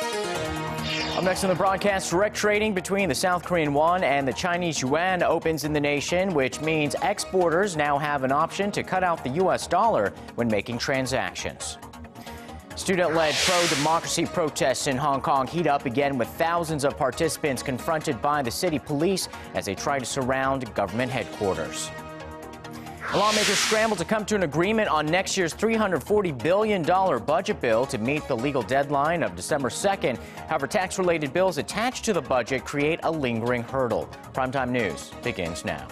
Up next on the broadcast, direct trading between the South Korean won and the Chinese yuan opens in the nation, which means exporters now have an option to cut out the U.S. dollar when making transactions. Student-led pro-democracy protests in Hong Kong heat up again with thousands of participants confronted by the city police as they try to surround government headquarters. Lawmakers scramble to come to an agreement on next year's $340 billion budget bill to meet the legal deadline of December 2nd. However, tax-related bills attached to the budget create a lingering hurdle. Primetime News begins now.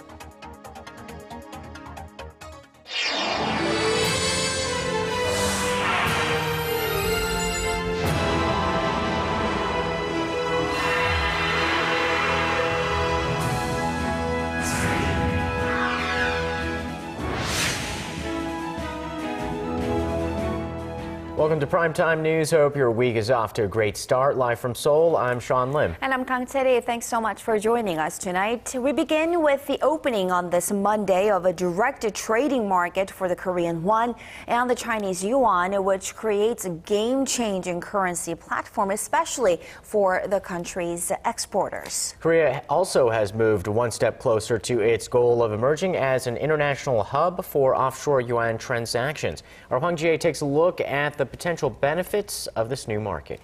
Welcome to Primetime News. Hope your week is off to a great start. Live from Seoul, I'm Sean Lim. And I'm Kang Tae-ri. Thanks so much for joining us tonight. We begin with the opening on this Monday of a direct trading market for the Korean won and the Chinese yuan, which creates a game-changing currency platform, especially for the country's exporters. Korea also has moved one step closer to its goal of emerging as an international hub for offshore yuan transactions. Our Hwang Ji-ae takes a look at the potential benefits of this new market.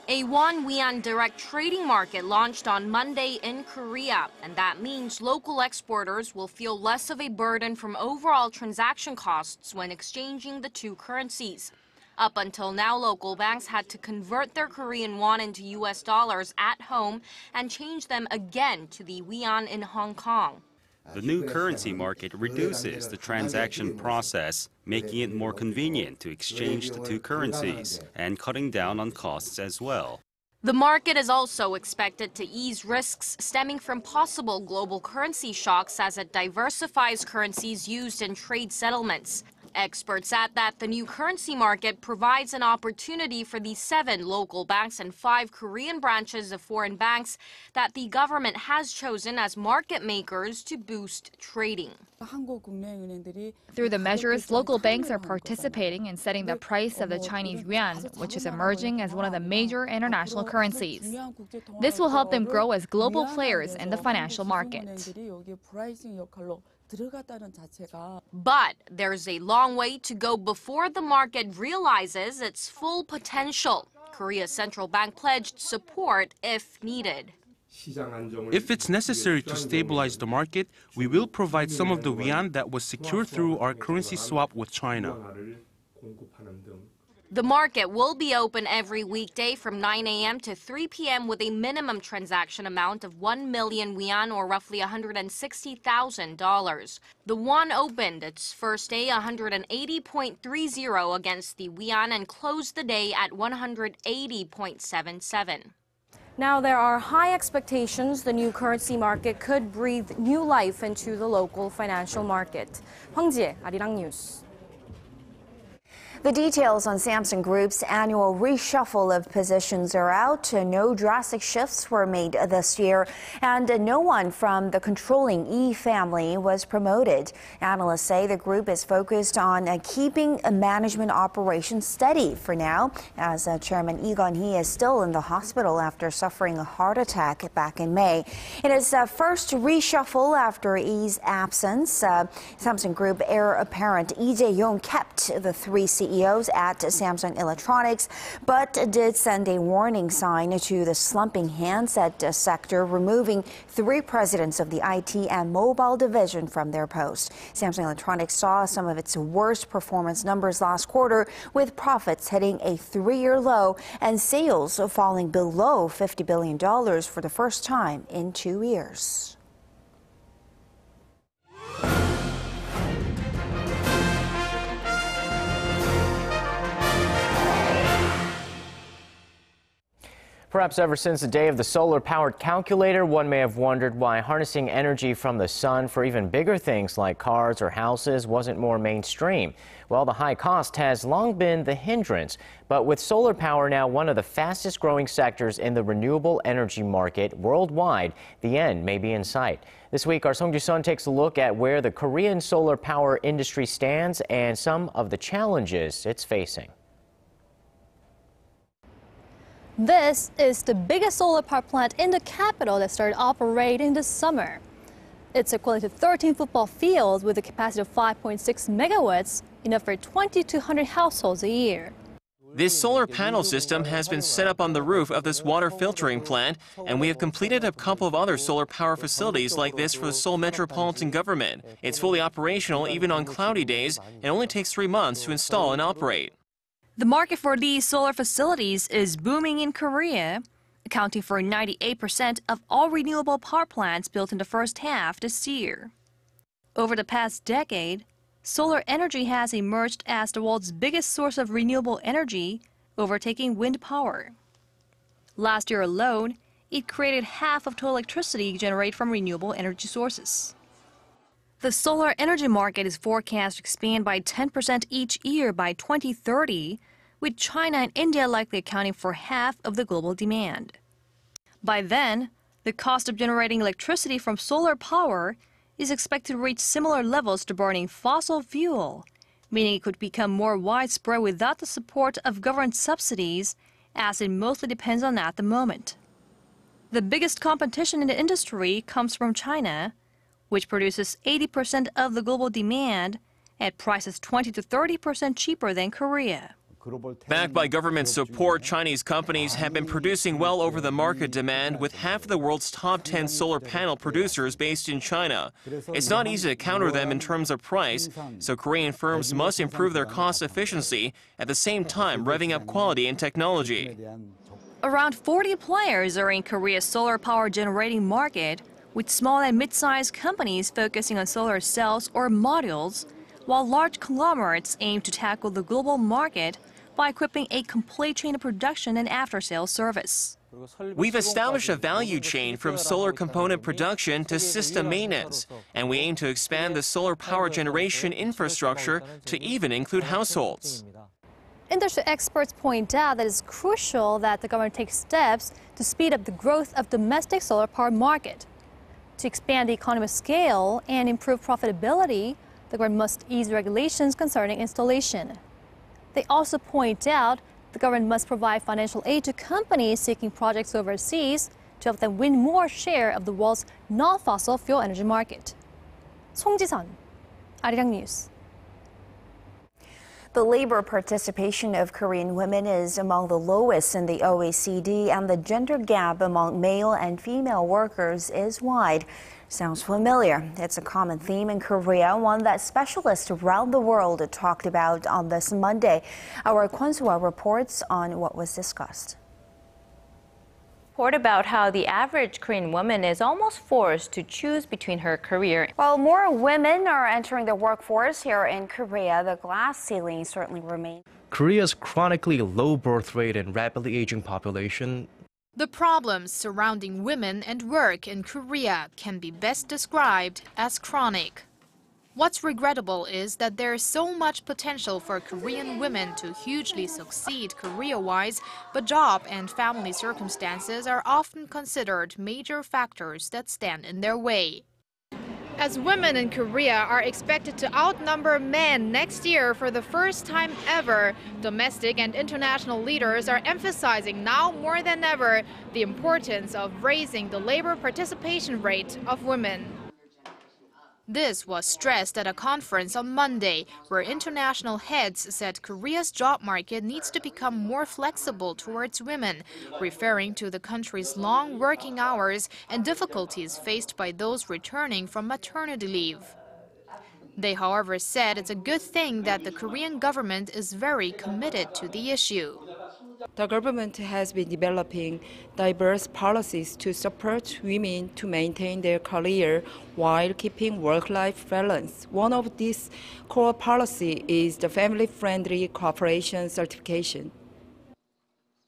A won-yuan direct trading market launched on Monday in Korea, and that means local exporters will feel less of a burden from overall transaction costs when exchanging the two currencies. Up until now, local banks had to convert their Korean won into U.S. dollars at home and change them again to the yuan in Hong Kong. The new currency market reduces the transaction process, making it more convenient to exchange the two currencies and cutting down on costs as well. The market is also expected to ease risks stemming from possible global currency shocks as it diversifies currencies used in trade settlements. Experts add that the new currency market provides an opportunity for the 7 local banks and 5 Korean branches of foreign banks that the government has chosen as market makers to boost trading. Through the measures, local banks are participating in setting the price of the Chinese yuan, which is emerging as one of the major international currencies. This will help them grow as global players in the financial market. But there's a long way to go before the market realizes its full potential. Korea's central bank pledged support if needed. If it's necessary to stabilize the market, we will provide some of the yuan that was secured through our currency swap with China. The market will be open every weekday from 9 a.m. to 3 p.m. with a minimum transaction amount of 1 million yuan or roughly $160,000. The won opened its first day 180.30 against the yuan and closed the day at 180.77. Now, there are high expectations the new currency market could breathe new life into the local financial market. Hwang Ji-ae, Arirang News. The details on Samsung Group's annual reshuffle of positions are out. No drastic shifts were made this year, and no one from the controlling E family was promoted. Analysts say the group is focused on keeping management operations steady for now, as Chairman Lee Gun-hee is still in the hospital after suffering a heart attack back in May. In its first reshuffle after E's absence, Samsung Group heir apparent Lee Jae-yong kept the 3 CEOs at Samsung Electronics, but did send a warning sign to the slumping handset sector, removing 3 presidents of the IT and mobile division from their post. Samsung Electronics saw some of its worst performance numbers last quarter, with profits hitting a 3-year low and sales falling below $50 billion for the first time in 2 years. Perhaps ever since the day of the solar-powered calculator, one may have wondered why harnessing energy from the sun for even bigger things like cars or houses wasn't more mainstream. Well, the high cost has long been the hindrance, but with solar power now one of the fastest growing sectors in the renewable energy market worldwide, the end may be in sight. This week, our Song Ju-sun takes a look at where the Korean solar power industry stands and some of the challenges it's facing. This is the biggest solar power plant in the capital that started operating this summer. It's equivalent to 13 football fields with a capacity of 5.6 megawatts, enough for 2,200 households a year. This solar panel system has been set up on the roof of this water filtering plant, and we have completed a couple of other solar power facilities like this for the Seoul metropolitan government. It's fully operational even on cloudy days and only takes 3 months to install and operate. The market for these solar facilities is booming in Korea, accounting for 98% of all renewable power plants built in the first half this year. Over the past decade, solar energy has emerged as the world's biggest source of renewable energy, overtaking wind power. Last year alone, it created half of total electricity generated from renewable energy sources. The solar energy market is forecast to expand by 10% each year by 2030, with China and India likely accounting for half of the global demand. By then, the cost of generating electricity from solar power is expected to reach similar levels to burning fossil fuel, meaning it could become more widespread without the support of government subsidies, as it mostly depends on that at the moment. The biggest competition in the industry comes from China, which produces 80% of the global demand at prices 20 to 30% cheaper than Korea. Backed by government support, Chinese companies have been producing well over the market demand, with half of the world's top 10 solar panel producers based in China. It's not easy to counter them in terms of price, so Korean firms must improve their cost efficiency, at the same time revving up quality and technology. Around 40 players are in Korea's solar power generating market, with small and mid-sized companies focusing on solar cells or modules, while large conglomerates aim to tackle the global market by equipping a complete chain of production and after-sales service. We've established a value chain from solar component production to system maintenance, and we aim to expand the solar power generation infrastructure to even include households. Industry experts point out that it's crucial that the government takes steps to speed up the growth of domestic solar power market. To expand the economy of scale and improve profitability, the government must ease regulations concerning installation. They also point out the government must provide financial aid to companies seeking projects overseas to help them win more share of the world's non-fossil fuel energy market. 송지선, Arirang News. The labor participation of Korean women is among the lowest in the OECD, and the gender gap among male and female workers is wide. Sounds familiar. It's a common theme in Korea, one that specialists around the world talked about on this Monday. Our Kwon-soo reports on what was discussed. Report about how the average Korean woman is almost forced to choose between her career. While more women are entering the workforce here in Korea, the glass ceiling certainly remains. Korea's chronically low birth rate and rapidly aging population. The problems surrounding women and work in Korea can be best described as chronic. What's regrettable is that there is so much potential for Korean women to hugely succeed career-wise, but job and family circumstances are often considered major factors that stand in their way. As women in Korea are expected to outnumber men next year for the first time ever, domestic and international leaders are emphasizing now more than ever the importance of raising the labor participation rate of women. This was stressed at a conference on Monday, where international heads said Korea's job market needs to become more flexible towards women, referring to the country's long working hours and difficulties faced by those returning from maternity leave. They, however, said it's a good thing that the Korean government is very committed to the issue. The government has been developing diverse policies to support women to maintain their career while keeping work-life balance. One of these core policies is the family-friendly cooperation certification.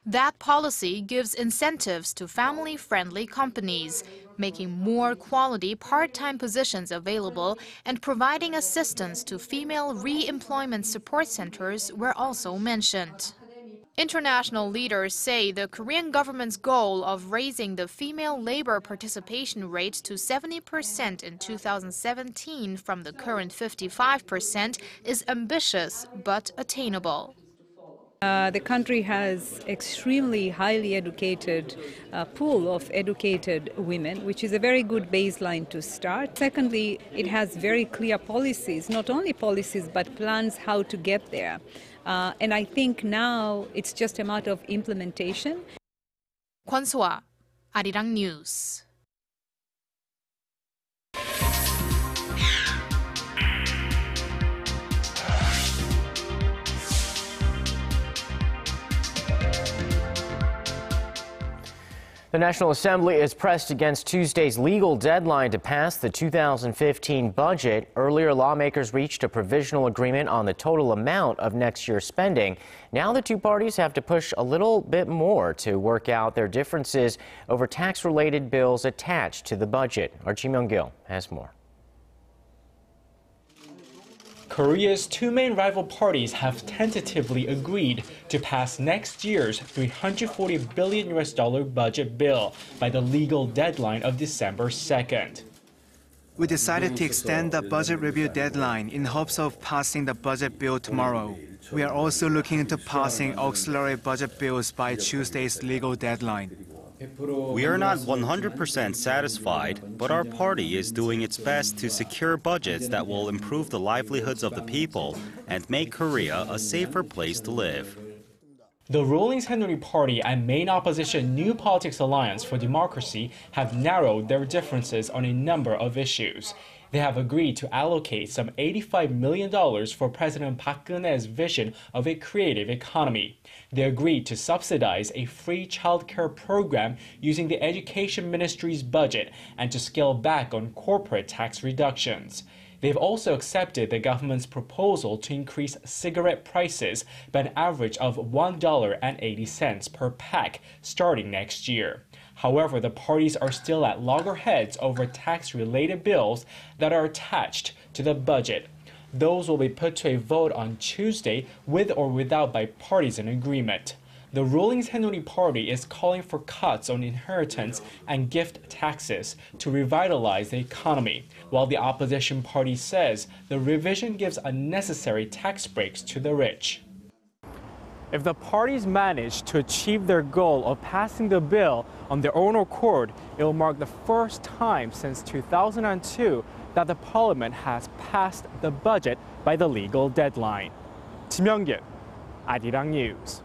That policy gives incentives to family-friendly companies, making more quality part-time positions available and providing assistance to female re-employment support centers were also mentioned. International leaders say the Korean government's goal of raising the female labor participation rate to 70% in 2017 from the current 55% is ambitious but attainable. The country has extremely highly educated pool of educated women, which is a very good baseline to start. Secondly, it has very clear policies, not only policies, but plans how to get there. And I think now it's just a matter of implementation. 권소아, 아리랑 뉴스. The National Assembly is pressed against Tuesday's legal deadline to pass the 2015 budget. Earlier, lawmakers reached a provisional agreement on the total amount of next year's spending. Now the two parties have to push a little bit more to work out their differences over tax-related bills attached to the budget. Our Ji Myung-gil has more. Korea's two main rival parties have tentatively agreed to pass next year's $340 billion budget bill by the legal deadline of December 2nd. We decided to extend the budget review deadline in hopes of passing the budget bill tomorrow. We are also looking into passing auxiliary budget bills by Tuesday's legal deadline. We are not 100% satisfied, but our party is doing its best to secure budgets that will improve the livelihoods of the people and make Korea a safer place to live. The ruling Saenuri Party and main opposition New Politics Alliance for Democracy have narrowed their differences on a number of issues. They have agreed to allocate some $85 million for President Park Geun-hye's vision of a creative economy. They agreed to subsidize a free childcare program using the Education Ministry's budget and to scale back on corporate tax reductions. They've also accepted the government's proposal to increase cigarette prices by an average of $1.80 per pack starting next year. However, the parties are still at loggerheads over tax-related bills that are attached to the budget. Those will be put to a vote on Tuesday with or without bipartisan agreement. The ruling Saenuri Party is calling for cuts on inheritance and gift taxes to revitalize the economy, while the opposition party says the revision gives unnecessary tax breaks to the rich. If the parties manage to achieve their goal of passing the bill on their own accord, it will mark the first time since 2002 that the parliament has passed the budget by the legal deadline. Ji Myung-gil, Arirang News.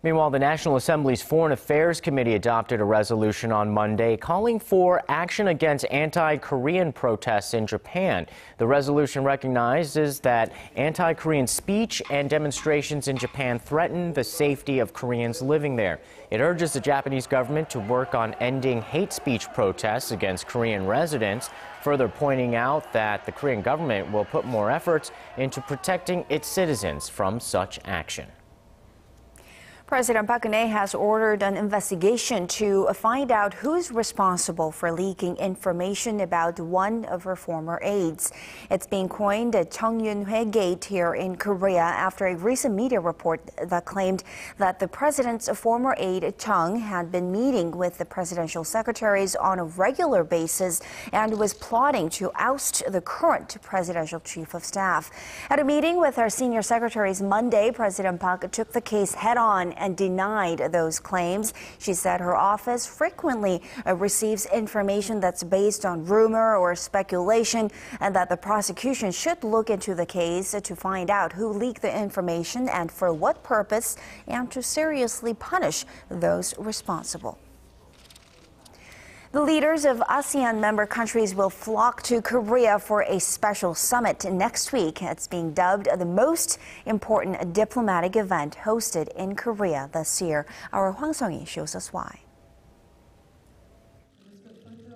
Meanwhile, the National Assembly's Foreign Affairs Committee adopted a resolution on Monday calling for action against anti-Korean protests in Japan. The resolution recognizes that anti-Korean speech and demonstrations in Japan threaten the safety of Koreans living there. It urges the Japanese government to work on ending hate speech protests against Korean residents, further pointing out that the Korean government will put more efforts into protecting its citizens from such action. President Park Geun-hye has ordered an investigation to find out who's responsible for leaking information about one of her former aides. It's being coined the Chung Yun-hwae Gate here in Korea after a recent media report that claimed that the president's former aide Chung had been meeting with the presidential secretaries on a regular basis and was plotting to oust the current presidential chief of staff. At a meeting with her senior secretaries Monday, President Park took the case head-on and denied those claims. She said her office frequently receives information that's based on rumor or speculation, and that the prosecution should look into the case to find out who leaked the information and for what purpose, and to seriously punish those responsible. The leaders of ASEAN member countries will flock to Korea for a special summit next week. It's being dubbed the most important diplomatic event hosted in Korea this year. Our Hwang Sung-hee shows us why.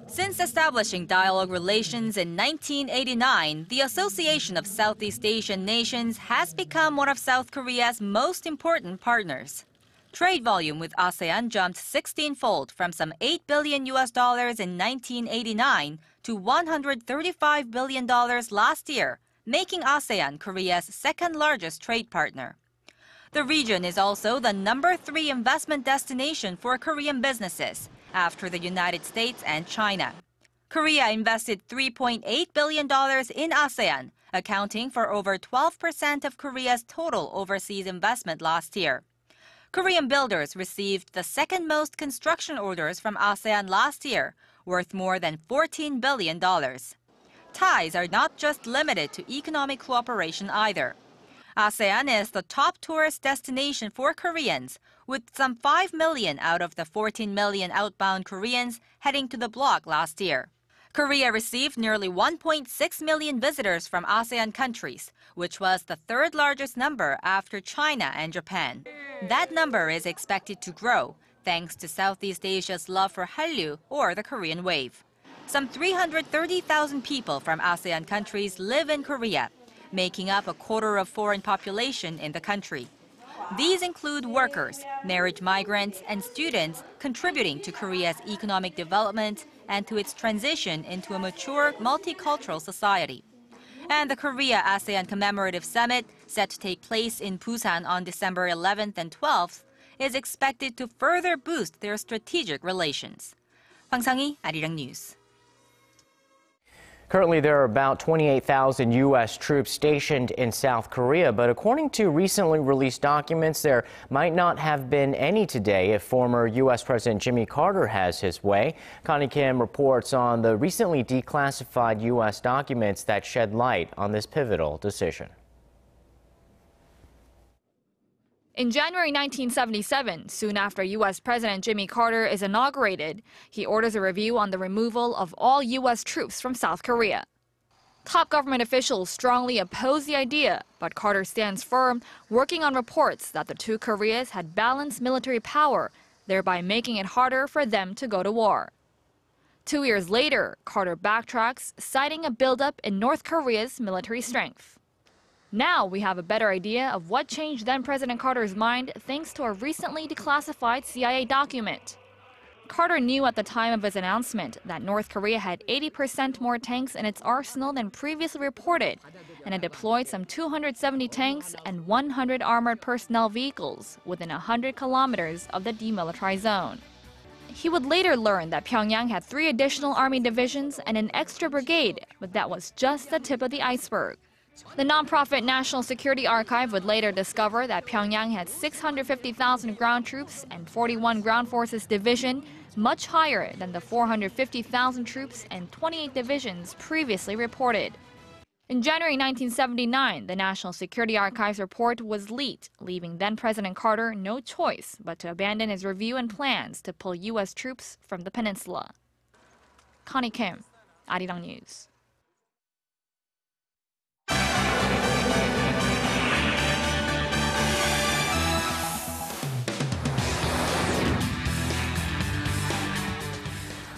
Since establishing dialogue relations in 1989, the Association of Southeast Asian Nations has become one of South Korea's most important partners. Trade volume with ASEAN jumped 16-fold from some $8 billion in 1989 to $135 billion last year, making ASEAN Korea's second largest trade partner. The region is also the #3 investment destination for Korean businesses, after the United States and China. Korea invested $3.8 billion in ASEAN, accounting for over 12% of Korea's total overseas investment last year. Korean builders received the second most construction orders from ASEAN last year, worth more than $14 billion. Ties are not just limited to economic cooperation either. ASEAN is the top tourist destination for Koreans, with some 5 million out of the 14 million outbound Koreans heading to the bloc last year. Korea received nearly 1.6 million visitors from ASEAN countries, which was the third largest number after China and Japan. That number is expected to grow, thanks to Southeast Asia's love for Hallyu, or the Korean wave. Some 330,000 people from ASEAN countries live in Korea, making up a quarter of foreign population in the country. These include workers, marriage migrants, and students contributing to Korea's economic development and to its transition into a mature, multicultural society. And the Korea-ASEAN Commemorative Summit, set to take place in Busan on December 11th and 12th, is expected to further boost their strategic relations. 황상희, Arirang News. Currently, there are about 28,000 U.S. troops stationed in South Korea, but according to recently released documents, there might not have been any today if former U.S. President Jimmy Carter has his way. Connie Kim reports on the recently declassified U.S. documents that shed light on this pivotal decision. In January 1977, soon after U.S. President Jimmy Carter is inaugurated, he orders a review on the removal of all U.S. troops from South Korea. Top government officials strongly oppose the idea, but Carter stands firm, working on reports that the two Koreas had balanced military power, thereby making it harder for them to go to war. 2 years later, Carter backtracks, citing a buildup in North Korea's military strength. Now we have a better idea of what changed then-President Carter's mind thanks to a recently declassified CIA document. Carter knew at the time of his announcement that North Korea had 80% more tanks in its arsenal than previously reported, and had deployed some 270 tanks and 100 armored personnel vehicles within 100 kilometers of the demilitarized zone. He would later learn that Pyongyang had 3 additional army divisions and an extra brigade, but that was just the tip of the iceberg. The nonprofit National Security Archive would later discover that Pyongyang had 650,000 ground troops and 41 ground forces division, much higher than the 450,000 troops and 28 divisions previously reported. In January 1979, the National Security Archive's report was leaked, leaving then-President Carter no choice but to abandon his review and plans to pull U.S. troops from the peninsula. Connie Kim, Arirang News.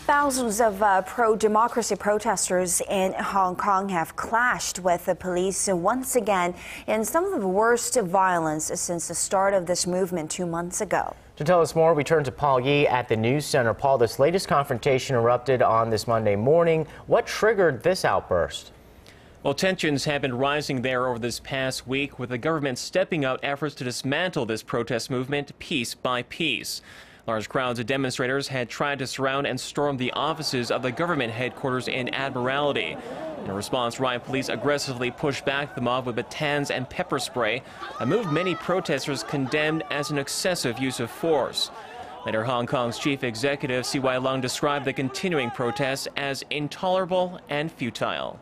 Thousands of pro-democracy protesters in Hong Kong have clashed with the police once again in some of the worst violence since the start of this movement 2 months ago. To tell us more, we turn to Paul Yee at the News Center. Paul, this latest confrontation erupted on this Monday morning. What triggered this outburst? Well, tensions have been rising there over this past week, with the government stepping out efforts to dismantle this protest movement piece by piece. Large crowds of demonstrators had tried to surround and storm the offices of the government headquarters in Admiralty. In response, riot police aggressively pushed back the mob with batons and pepper spray, a move many protesters condemned as an excessive use of force. Later, Hong Kong's chief executive, C.Y. Leung, described the continuing protests as intolerable and futile.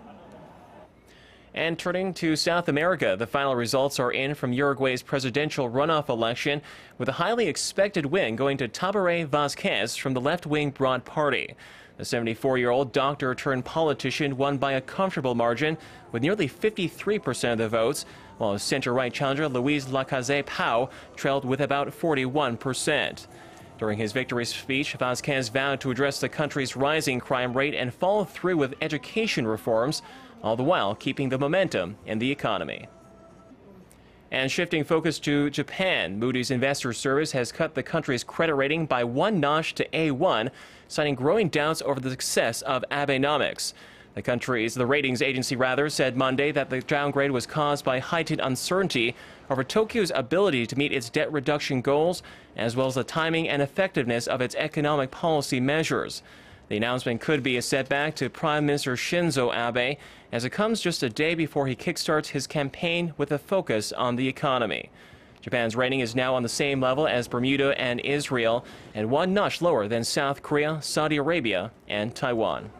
And turning to South America, the final results are in from Uruguay's presidential runoff election, with a highly expected win going to Tabaré Vázquez from the left-wing Broad Party. The 74-year-old doctor-turned-politician won by a comfortable margin with nearly 53% of the votes, while his center-right challenger Luis Lacaze Pau trailed with about 41%. During his victory speech, Vázquez vowed to address the country's rising crime rate and follow through with education reforms, all the while keeping the momentum in the economy. And shifting focus to Japan, Moody's Investors Service has cut the country's credit rating by 1 notch to A1, citing growing doubts over the success of Abenomics. The ratings agency said Monday that the downgrade was caused by heightened uncertainty over Tokyo's ability to meet its debt reduction goals, as well as the timing and effectiveness of its economic policy measures. The announcement could be a setback to Prime Minister Shinzo Abe, as it comes just a day before he kickstarts his campaign with a focus on the economy. Japan's rating is now on the same level as Bermuda and Israel, and one notch lower than South Korea, Saudi Arabia, and Taiwan.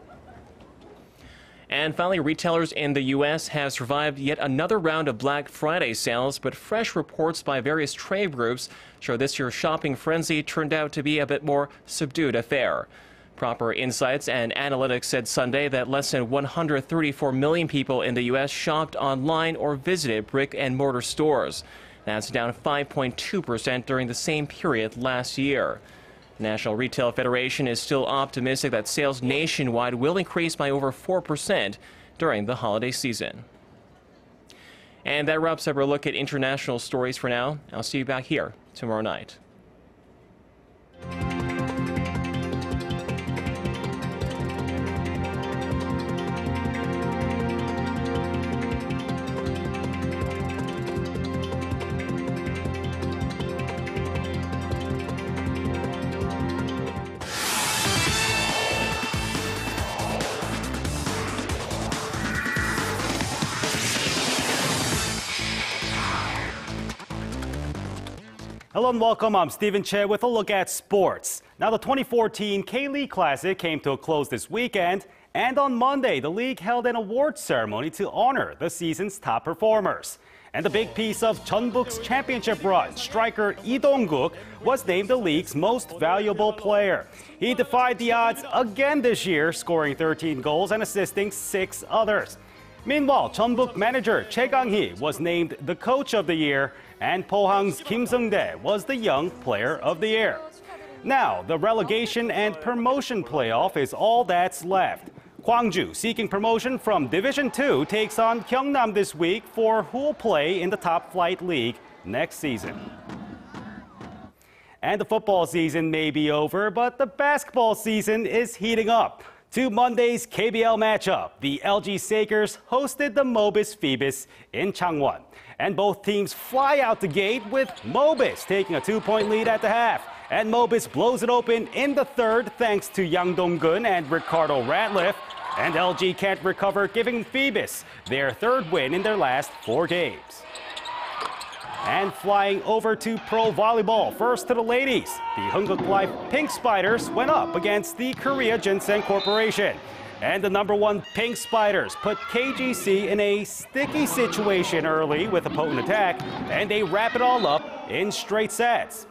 And finally, retailers in the U.S. have survived yet another round of Black Friday sales, but fresh reports by various trade groups show this year's shopping frenzy turned out to be a bit more subdued affair. Proper Insights and Analytics said Sunday that less than 134 million people in the U.S. shopped online or visited brick-and-mortar stores. That's down 5.2% during the same period last year. The National Retail Federation is still optimistic that sales nationwide will increase by over 4% during the holiday season. And that wraps up our look at international stories for now. I'll see you back here tomorrow night. Hello and welcome. I'm Stephen Che with a look at sports. Now, the 2014 K-League Classic came to a close this weekend, and on Monday, the league held an awards ceremony to honor the season's top performers. And the big piece of Jeonbuk's championship run, striker Lee Dong-guk, was named the league's most valuable player. He defied the odds again this year, scoring 13 goals and assisting 6 others. Meanwhile, Jeonbuk manager Choi Kang-hee was named the coach of the year, and Pohang's Kim Seung-dae was the young player of the year. Now, the relegation and promotion playoff is all that's left. Gwangju, seeking promotion from Division 2, takes on Gyeongnam this week for who will play in the top flight league next season. And the football season may be over, but the basketball season is heating up. To Monday's KBL matchup, the LG Sakers hosted the Mobis Phoebus in Changwon. And both teams fly out the gate with Mobis taking a 2-point lead at the half. And Mobis blows it open in the third thanks to Yang Dong-gun and Ricardo Ratliff. And LG can't recover, giving Phoebus their third win in their last 4 games. And flying over to pro volleyball, first to the ladies. The Hunguk Life Pink Spiders went up against the Korea Ginseng Corporation. And the #1 Pink Spiders put KGC in a sticky situation early with a potent attack, and they wrap it all up in straight sets.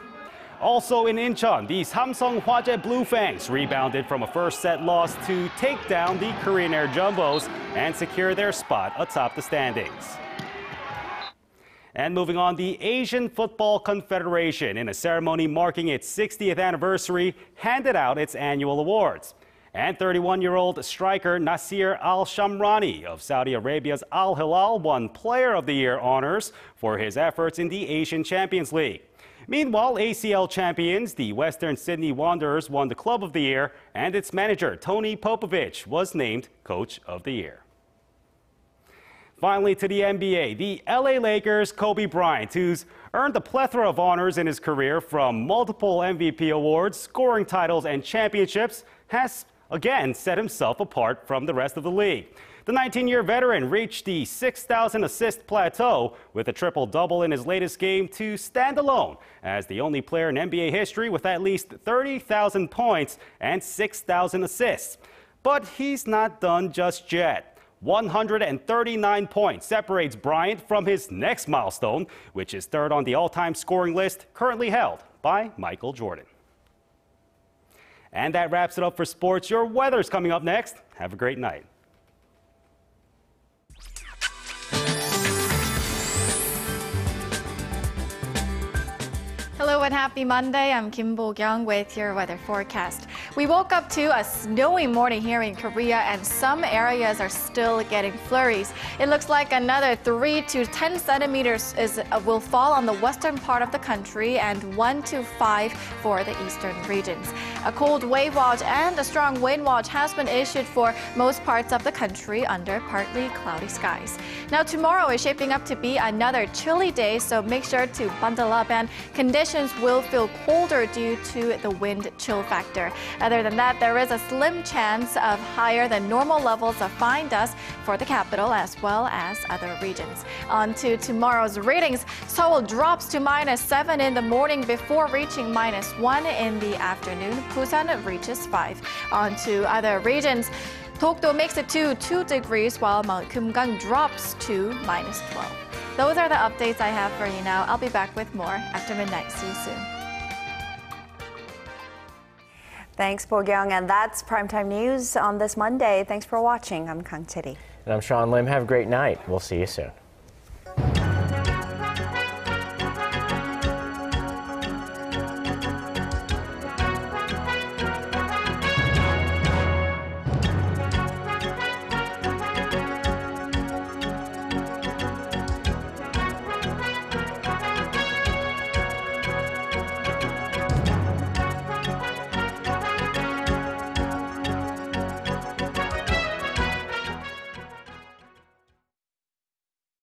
Also in Incheon, the Samsung Hwajae Blue Fangs rebounded from a first set loss to take down the Korean Air Jumbos and secure their spot atop the standings. And moving on, the Asian Football Confederation, in a ceremony marking its 60th anniversary, handed out its annual awards. And 31-year-old striker Nasir Al-Shamrani of Saudi Arabia's Al Hilal won Player of the Year honors for his efforts in the Asian Champions League. Meanwhile, ACL champions, the Western Sydney Wanderers, won the Club of the Year, and its manager, Tony Popovich, was named Coach of the Year. Finally, to the NBA, the LA Lakers' Kobe Bryant, who's earned a plethora of honors in his career from multiple MVP awards, scoring titles, and championships, has again set himself apart from the rest of the league. The 19-year veteran reached the 6,000 assist plateau with a triple-double in his latest game to stand alone as the only player in NBA history with at least 30,000 points and 6,000 assists. But he's not done just yet. 139 points separates Bryant from his next milestone, which is third on the all-time scoring list, currently held by Michael Jordan. And that wraps it up for sports. Your weather's coming up next. Have a great night. Hello and happy Monday. I'm Kim Bo-kyung with your weather forecast. We woke up to a snowy morning here in Korea, and some areas are still getting flurries. It looks like another 3 to 10 centimeters will fall on the western part of the country and 1 to 5 for the eastern regions. A cold wave watch and a strong wind watch has been issued for most parts of the country under partly cloudy skies. Now tomorrow is shaping up to be another chilly day, so make sure to bundle up, and conditions will feel colder due to the wind chill factor. Other than that, there is a slim chance of higher than normal levels of fine dust for the capital as well as other regions. On to tomorrow's readings. Seoul drops to -7 in the morning before reaching -1 in the afternoon. Busan reaches 5. On to other regions. Dokdo makes it to 2 degrees while Mount Kumgang drops to -12. Those are the updates I have for you now. I'll be back with more after midnight. See you soon. Thanks, Bo-kyung. And that's Primetime News on this Monday. Thanks for watching. I'm Kang Chiri. And I'm Sean Lim. Have a great night. We'll see you soon.